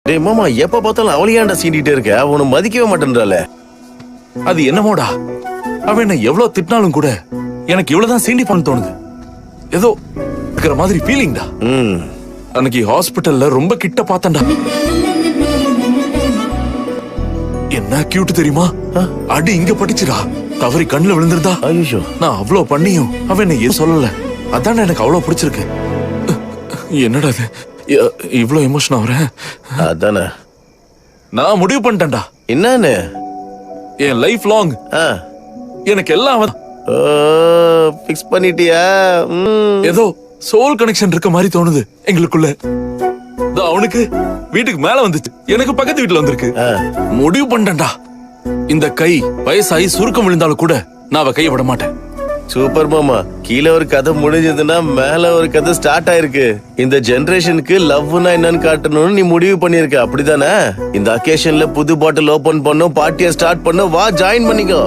டேய் மாமா, எப்ப பார்த்தாலும் அவளையாண்டா சீண்டிட்டே இருக்க, அவனை மதிக்கவே மாட்டேன்றால. அது என்னமோடா, அவன் என்ன எவ்வளவு திட்டினாலும் கூட எனக்கு இவ்வளவுதான் சீண்டிப்பான்னு தோணுது. ஏதோ இருக்கிற மாதிரி ஃபீலிங்டா. அன்னைக்கு ஹாஸ்பிட்டல்ல ரொம்ப கிட்ட பார்த்தேன்டா. என்ன கியூட் தெரியுமா? அடி இங்க பட்டுச்சுடா, தவறி கண்ணுல விழுந்திருந்தா. ஐயோ, நான் அவ்வளவு பண்ணியும் அவன் என்ன ஏன் சொல்லல. அதான் எனக்கு அவ்வளவு பிடிச்சிருக்கு. என்னடா இது இவ்வளவு எமோஷன் ஆகுறேன்? அதானே நான் முடிவு பண்ணிட்டேன்டா. என்னன்னு? என் லைஃப் லாங் எனக்கு எல்லாம் அவன். ஃபிக்ஸ் பண்ணிட்டியா? ஏதோ சோல் கனெக்ஷன் இருக்க மாதிரி தோணுது எங்களுக்குள்ள. அவனுக்கு வீட்டுக்கு மேல வந்துச்சு, எனக்கு பக்கத்து வீட்டுல வந்திருக்கு. முடிவு பண்ணிட்டேன்டா, இந்த கை வயசாகி சுருக்கம் விழுந்தாலும் கூட நான் அவ கையை விட மாட்டேன். சூப்பர் மாமா, கீழே ஒரு கதை முடிஞ்சதுன்னா மேல ஒரு கதை ஸ்டார்ட் ஆயிருக்கு. இந்த ஜெனரேஷனுக்கு லவ்னா என்னன்னு காட்டணும்னு நீ முடிவு பண்ணிருக்க, அப்படிதானே? இந்த அக்கேஷன்ல புது பாட்டில் ஓபன் பண்ணும், பார்ட்டியை ஸ்டார்ட் பண்ணும், வா ஜாயின் பண்ணிக்கோ.